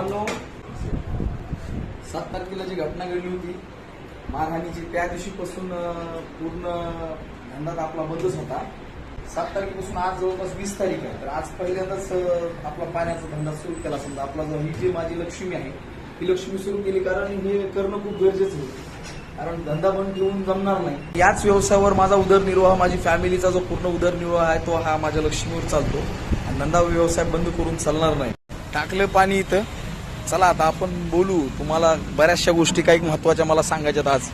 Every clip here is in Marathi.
भावांनो, 7 तारखेला जी घटना घडली होती मारहाणीची, त्या दिवशीपासून पूर्ण धंदा आपला बंदच होता. 7 तारखेपासून आज जवळपास 20 तारीख आहे. तर आज पहिल्यांदाच आपला पाण्याचा धंदा सुरू केला. समजा आपला जो ही जी माझी लक्ष्मी आहे ही लक्ष्मी सुरू केली, कारण हे करणं खूप गरजेचं होतं. कारण धंदा बंद ठेवून जमणार नाही. याच व्यवसायावर माझा उदरनिर्वाह, माझी फॅमिलीचा जो पूर्ण उदरनिर्वाह आहे तो हा माझ्या लक्ष्मीवर चालतो. आणि धंदा व्यवसाय बंद करून चालणार नाही. टाकलं पाणी इथं. चला आता आपण बोलू. तुम्हाला बऱ्याचशा गोष्टी काही महत्वाच्या मला सांगायच्यात आज,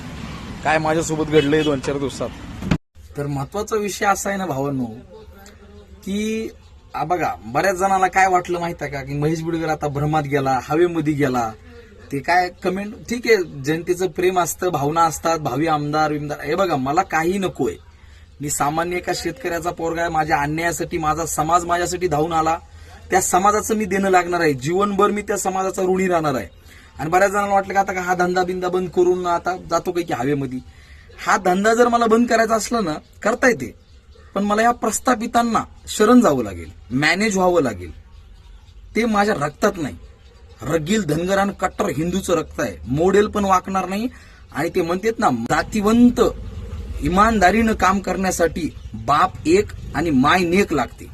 काय माझ्यासोबत घडलंय 2-4 दिवसात. तर महत्वाचा विषय असा आहे ना भावांनो, की बघा बऱ्याच जणांना काय वाटलं माहित आहे का, की महेश बिडकर आता भ्रमात गेला, हवेमध्ये गेला. ते काय कमेंट, ठीक आहे, जनतेचं प्रेम असतं, भावना असतात, भावी आमदार विमदार. हे बघा, मला काही नकोय. मी सामान्य एका शेतकऱ्याचा पोरगा आहे. माझ्या अन्यायासाठी माझा समाज माझ्यासाठी धावून आला. त्या समाजाचं मी देणं लागणार आहे. जीवनभर मी त्या समाजाचा ऋणी राहणार आहे. आणि बऱ्याच जणांना वाटलं का आता हा धंदा बिंदा बंद करून आता जातो काही की हवेमध्ये. हा धंदा जर मला बंद करायचा असला ना, करता येते, पण मला या प्रस्थापितांना शरण जावं लागेल, मॅनेज व्हावं लागेल. ते माझ्या रक्तात नाही. रगील धनगर आणि कट्टर हिंदूचं रक्त आहे. मॉडेल पण वाकणार नाही. आणि ते म्हणतात ना, जातीवंत इमानदारीनं काम करण्यासाठी बाप एक आणि माय नेक लागते.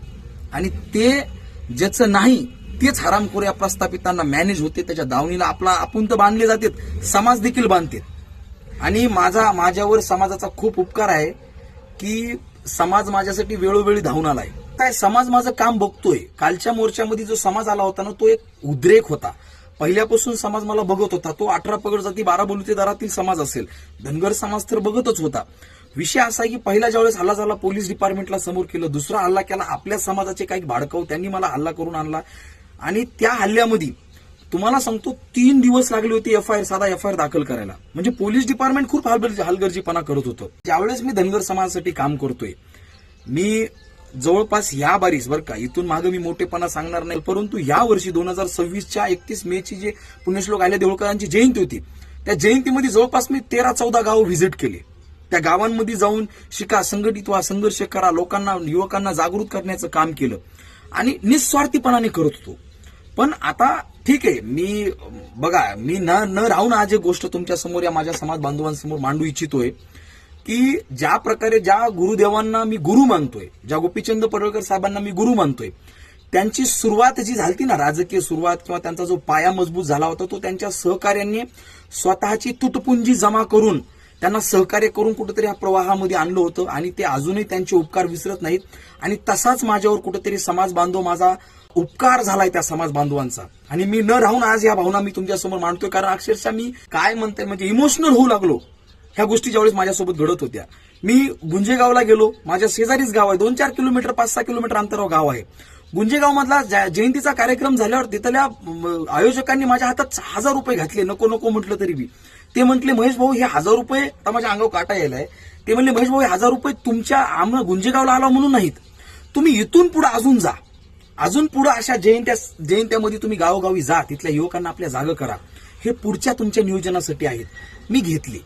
आणि ते ज्याचं नाही तेच हरामखोर या प्रस्थापितांना मॅनेज होते. त्याच्या दावणीला आपण तर बांधले जातात, समाज देखील बांधते. आणि माझ्यावर समाजाचा खूप उपकार आहे की समाज माझ्यासाठी वेळोवेळी धावून आलाय. काय समाज माझं काम बघतोय. कालच्या मोर्चामध्ये जो समाज आला होता ना, तो एक उद्रेक होता. पहिल्यापासून समाज मला बघत होता. तो 18 पगड जाती 12 बलुतेदारातील समाज असेल, धनगर समाज तर बघतच होता. विषय असा आहे की पहिल्या ज्यावेळेस हल्ला झाला, पोलीस डिपार्टमेंटला समोर केलं. दुसरा हल्ला केला आपल्या समाजाचे काही भाडकाऊ, त्यांनी मला हल्ला करून आणला. आणि त्या हल्ल्यामध्ये तुम्हाला सांगतो 3 दिवस लागले होते साधा एफआयआर दाखल करायला. म्हणजे पोलीस डिपार्टमेंट खूप हलगर्जीपणा करत होतं. ज्यावेळेस मी धनगर समाजासाठी काम करतोय, मी जवळपास या बारीस बरं का, इथून मागे मी मोठेपणा सांगणार नाही, परंतु या वर्षी 2026च्या 31 मेची जे पुण्यश्लोक आल्या देवळकरांची जयंती होती, त्या जयंतीमध्ये जवळपास मी 13-14 गावं व्हिजिट केले. त्या गावांमध्ये जाऊन शिका, संघटित व्हा, संघर्ष करा, लोकांना, युवकांना जागृत करण्याचं काम केलं आणि निस्वार्थीपणाने करत होतो. पण आता ठीक आहे, मी न राहून आज एक गोष्ट तुमच्या समोर, या माझ्या समाज बांधवांसमोर मांडू इच्छितोय की ज्या प्रकारे ज्या गुरुदेवांना मी गुरु मानतोय, ज्या गोपीचंद पडळकर साहेबांना मी गुरु मानतोय, त्यांची सुरुवात जी झाली ना, राजकीय सुरुवात किंवा त्यांचा जो पाया मजबूत झाला होता, तो त्यांच्या सहकार्यांनी स्वतःची तुटपुंजी जमा करून त्यांना सहकार्य करून कुठेतरी या प्रवाहामध्ये आणलं होतं. आणि ते अजूनही त्यांचे उपकार विसरत नाहीत. आणि तसाच माझ्यावर कुठेतरी समाज बांधव, माझा उपकार झालाय त्या समाज बांधवांचा. आणि मी न राहून आज या भावना मी तुमच्यासमोर मांडतोय. कारण अक्षरशः मी काय म्हणते, म्हणजे इमोशनल होऊ लागलो ह्या गोष्टी ज्यावेळेस माझ्यासोबत घडत होत्या. मी गुंजेगावला गेलो. माझ्या शेजारीच गाव आहे, 2-4 किलोमीटर, 5-6 किलोमीटर अंतरावर गाव आहे. गुंजेगाव मधला जयंतीचा कार्यक्रम झाल्यावर तिथल्या आयोजकांनी माझ्या हातात 1000 रुपये घातले. नको नको म्हटलं तरी बी ते म्हटले, महेश भाऊ हे 1000 रुपये, आता माझ्या अंगावर काटा यायलाय. ते म्हणले, महेश भाऊ हे 1000 रुपये तुमच्या गुंजेगावला आला म्हणून नाहीत, तुम्ही इथून पुढे अजून जा, अजून पुढे अशा जयंत्यामध्ये तुम्ही गावोगावी जा, तिथल्या युवकांना आपल्या जागा करा, हे पुढच्या तुमच्या नियोजनासाठी आहेत. मी घेतली.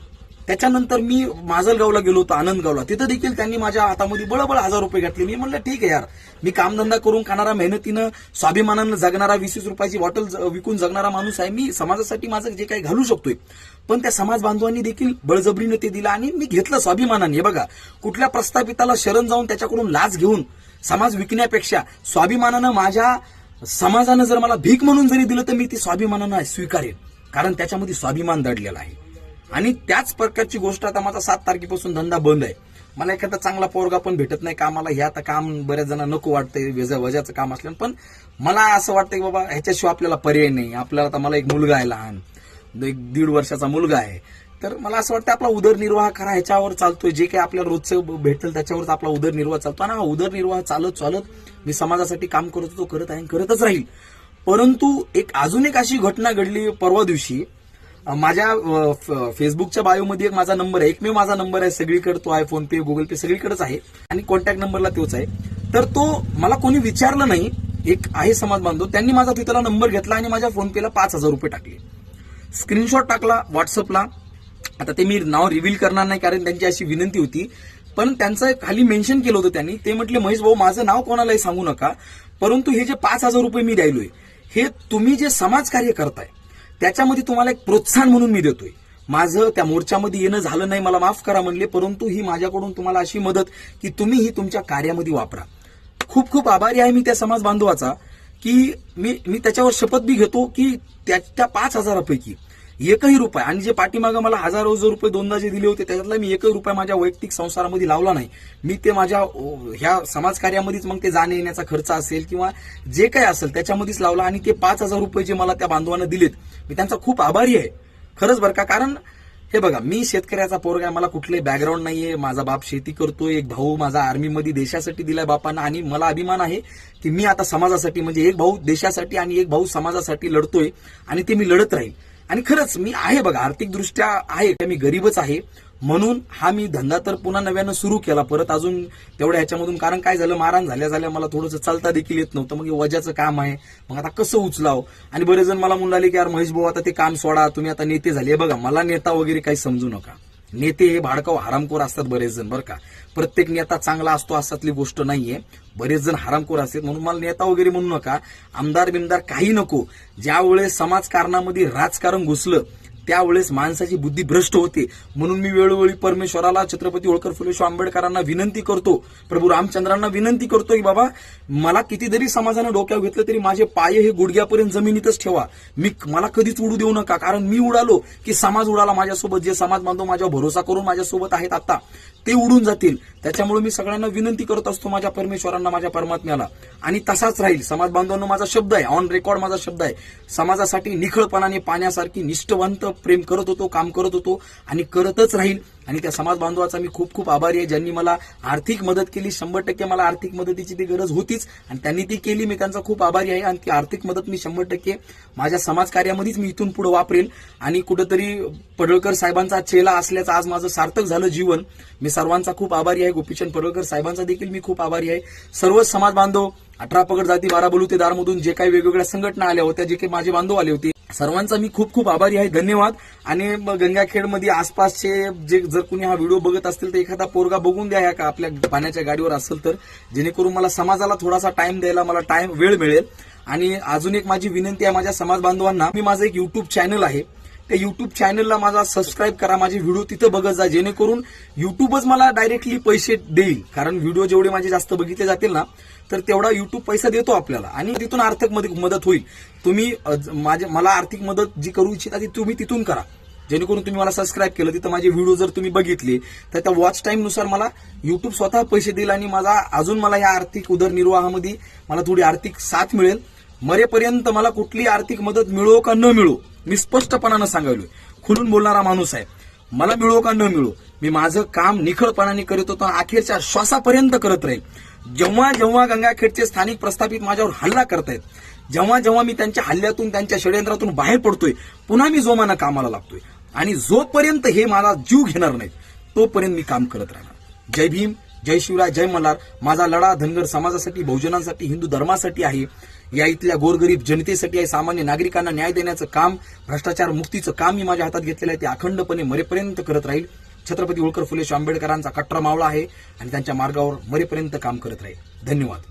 त्याच्यानंतर मी माजलगावला गेलो होतो, आनंदगावला. तिथं देखील त्यांनी माझ्या हातामध्ये बळबळ 1000 रुपये घातले. मी म्हणलं ठीक आहे यार, मी कामधंदा करून खाणारा, मेहनतीनं स्वाभिमानानं जगणारा, 20 रुपयाची बॉटल विकून जगणारा माणूस आहे. मी समाजासाठी माझं जे काही घालू शकतोय, पण त्या समाज बांधवांनी देखील बळजबरीनं ते दिलं आणि मी घेतलं स्वाभिमानाने. हे बघा, कुठल्या प्रस्थापिताला शरण जाऊन त्याच्याकडून लाच घेऊन समाज विकण्यापेक्षा स्वाभिमानानं, माझ्या समाजानं जर मला भीक म्हणून जरी दिलं तर मी ती स्वाभिमानानं स्वीकारेन, कारण त्याच्यामध्ये स्वाभिमान दडलेला आहे. आणि त्याच प्रकारची गोष्ट, आता माझा 7 तारखेपासून धंदा बंद आहे. मला एखादा चांगला पोरगा पण भेटत नाही कामाला. हे आता काम बऱ्याच जणांना नको वाटतंय, वजाचं काम असलं, पण मला असं वाटतं की बाबा ह्याच्याशिवाय आपल्याला पर्याय नाही. आपल्याला, आता मला एक मुलगा आहे, लहान 1-1.5 वर्षाचा मुलगा आहे. तर मला असं वाटतं आपला उदरनिर्वाह करा, ह्याच्यावर चालतोय. जे काही आपल्याला रोजचं भेटेल त्याच्यावरच आपला उदरनिर्वाह चालतो. आणि हा उदरनिर्वाह चालत मी समाजासाठी काम करत होतो, करत आहे, करतच राहील. परंतु अजून एक अशी घटना घडली परवा दिवशी. माझ्या फेसबुकच्या बायोमध्ये एक माझा नंबर आहे, एकमेव माझा नंबर आहे, सगळीकडे तो आहे, फोन पे, गुगल पे सगळीकडेच आहे. आणि कॉन्टॅक्ट नंबरला तोच आहे. तर तो मला कोणी विचारलं नाही, एक आहे समाज बांधव, त्यांनी माझा तिथला नंबर घेतला आणि माझ्या फोन पेला 5000 रुपये टाकले. स्क्रीनशॉट टाकला व्हॉट्सअपला. आता ते मी नाव रिव्हील करणार नाही, कारण त्यांची अशी विनंती होती. पण त्यांचं खाली मेन्शन केलं होतं त्यांनी. ते म्हटले, महेश भाऊ माझं नाव कोणालाही सांगू नका, परंतु हे जे 5000 रुपये मी द्यायलोय, हे तुम्ही जे समाजकार्य करताय त्याच्यामध्ये तुम्हाला एक प्रोत्साहन म्हणून मी देतोय. माझं त्या मोर्चामध्ये येणं झालं नाही, मला माफ करा म्हणले, परंतु ही माझ्याकडून तुम्हाला अशी मदत की तुम्ही ही तुमच्या कार्यामध्ये वापरा. खूप खूप आभारी आहे मी त्या समाज बांधवाचा की मी त्याच्यावर शपथ बी घेतो की त्या 5,000पैकी एकही रुपया, आणि जे पाठीमागं मला हजारो रुपये दोनदा जे दिले होते त्याच्यातला मी एकही रुपया माझ्या वैयक्तिक संसारामध्ये लावला नाही. मी ते माझ्या ह्या समाजकार्यामध्येच मग ते जाणे येण्याचा खर्च असेल किंवा जे काही असेल त्याच्यामध्येच लावला. आणि ते 5,000 रुपये जे मला त्या बांधवांना दिलेत मी त्यांचा खूप आभारी आहे खरंच बरं का. कारण हे बघा, मी शेतकऱ्याचा पोरगा आहे, मला कुठलंही बॅकग्राऊंड नाहीये, माझा बाप शेती करतोय, एक भाऊ माझा आर्मीमध्ये देशासाठी दिलाय बापांना, आणि मला अभिमान आहे की मी आता समाजासाठी, म्हणजे एक भाऊ देशासाठी आणि एक भाऊ समाजासाठी लढतोय आणि ते मी लढत राहील. आणि खरंच मी आहे बघा, आर्थिकदृष्ट्या आहे, मी गरीबच आहे, म्हणून हा मी धंदा तर पुन्हा नव्यानं सुरू केला परत अजून तेवढ्या ह्याच्यामधून. कारण काय झालं, मारहाण झाल्या मला थोडंसं चालता देखील येत नव्हतं. मग हे वजाचं काम आहे, मग आता कसं उचलाव. आणि बरेच जण मला म्हणाले की यार महेश भाऊ आता ते काम सोडा, तुम्ही आता नेते झाले. बघा, मला नेता वगैरे काही समजू नका. नेते हे भाडकाव हरामखोर असतात बरेच जण बरं का. प्रत्येक नेता चांगला असतो असातली गोष्ट नाहीये, बरेच जण हरामखोर असतात, म्हणून मला नेता वगैरे म्हणू नका. आमदार बिमदार काही नको. ज्या वेळेस समाजकारणामध्ये राजकारण घुसलं त्यावेळेस माणसाची बुद्धी भ्रष्ट होते. म्हणून मी वेळोवेळी परमेश्वराला, छत्रपती होळकर फुले शाहू आंबेडकरांना विनंती करतो, प्रभू रामचंद्रांना विनंती करतो की बाबा मला किती जरी समाजानं डोक्यावर घेतलं तरी माझे पाय हे गुडघ्यापर्यंत जमिनीतच ठेवा. मला कधीच उडू देऊ नका. कारण मी उडालो की समाज उडाला माझ्यासोबत. जे समाज बांधव माझ्यावर भरोसा करून माझ्यासोबत आहेत आता ते उडून जातील. त्याच्यामुळे मी सगळ्यांना विनंती करत असतो, माझ्या परमेश्वरांना, माझ्या परमात्म्याला, आणि तसाच राहील. समाज बांधवांना माझा शब्द आहे, ऑन रेकॉर्ड माझा शब्द आहे, समाजासाठी निखळपणाने पाण्यासारखी निष्ठवंत प्रेम करत होतो, काम करत होतो आणि करतच राहील. आणि त्या समाज बांधवाचा मी खूप खूप आभारी आहे, ज्यांनी मला आर्थिक मदत केली. 100% मला आर्थिक मदतीची ती गरज होतीच आणि त्यांनी ती केली. मी त्यांचा खूप आभारी आहे आणि ती आर्थिक मदत मी 100% माझ्या समाजकार्यामध्येच मी इथून पुढे वापरेल. आणि कुठेतरी पडळकर साहेबांचा चेला असल्याचं आज माझं सार्थक झालं जीवन. मी सर्वांचा खूप आभारी आहे. गोपीचंद पडळकर साहेबांचा देखील मी खूप आभारी आहे. सर्व समाज बांधव, 18 पगड जाती 12 बलू ते दारमधून जे काही वेगवेगळ्या संघटना आल्या होत्या, जे काही माझे बांधव आले होते, सर्वांचा मी खूप खूप आभारी आहे. धन्यवाद. आणि गंगाखेडमध्ये आसपासचे जे जर कुणी हा व्हिडिओ बघत असतील तर एखादा पोरगा बघून द्या का आपल्या पाण्याच्या गाडीवर असेल तर, जेणेकरून मला समाजाला थोडासा टाइम द्यायला मला वेळ मिळेल. आणि अजून एक माझी विनंती आहे माझ्या समाज बांधवांना, मी माझं एक युट्यूब चॅनल आहे, त्या युट्यूब चॅनलला माझा सबस्क्राईब करा, माझे व्हिडिओ तिथं बघत जा, जेणेकरून युट्यूबच मला डायरेक्टली पैसे देईल. कारण व्हिडिओ जेवढे माझे जास्त बघितले जातील ना तर तेवढा युट्यूब पैसा देतो आपल्याला आणि तिथून आर्थिक मदत होईल. तुम्ही मला आर्थिक मदत जी करू इच्छिता ती तुम्ही तिथून करा, जेणेकरून तुम्ही मला सबस्क्राईब केलं, तिथं माझे व्हिडिओ जर तुम्ही बघितले तर त्या वॉच टाइम नुसार मला युट्यूब स्वतः पैसे देईल आणि अजून मला या आर्थिक उदरनिर्वाहामध्ये मला थोडी आर्थिक साथ मिळेल. मरेपर्यंत मला कुठली आर्थिक मदत मिळो का न मिळो, मी स्पष्टपणानं सांगायलोय, खुलून बोलणारा माणूस आहे. मला मिळो का न मिळो, मी माझं काम निखळपणाने करत होतो, अखेरच्या श्वासापर्यंत करत राहील. जेव्हा जेव्हा गंगाखेडचे स्थानिक प्रस्थापित माझ्यावर हल्ला करतायत, जेव्हा जेव्हा मी त्यांच्या हल्ल्यातून, त्यांच्या षडयंत्रातून बाहेर पडतोय, पुन्हा मी जोमानं कामाला लागतोय. आणि जोपर्यंत हे मला जीव घेणार नाहीत तोपर्यंत मी काम करत राहणार. जय भीम, जय शिवराय, जय मल्हार. माझा लढा धनगर समाजासाठी, बहुजनांसाठी, हिंदू धर्मासाठी आहे, या इथल्या गोरगरीब जनतेसाठी आहे. सामान्य नागरिकांना न्याय देण्याचं काम, भ्रष्टाचार मुक्तीचं काम मी माझ्या हातात घेतलेलं आहे. ते अखंडपणे मरेपर्यंत करत राहील. छत्रपती होळकर फुले शाहू आंबेडकरांचा कट्टर मावळा आहे आणि त्यांच्या मार्गावर मरेपर्यंत काम करत राहील. धन्यवाद.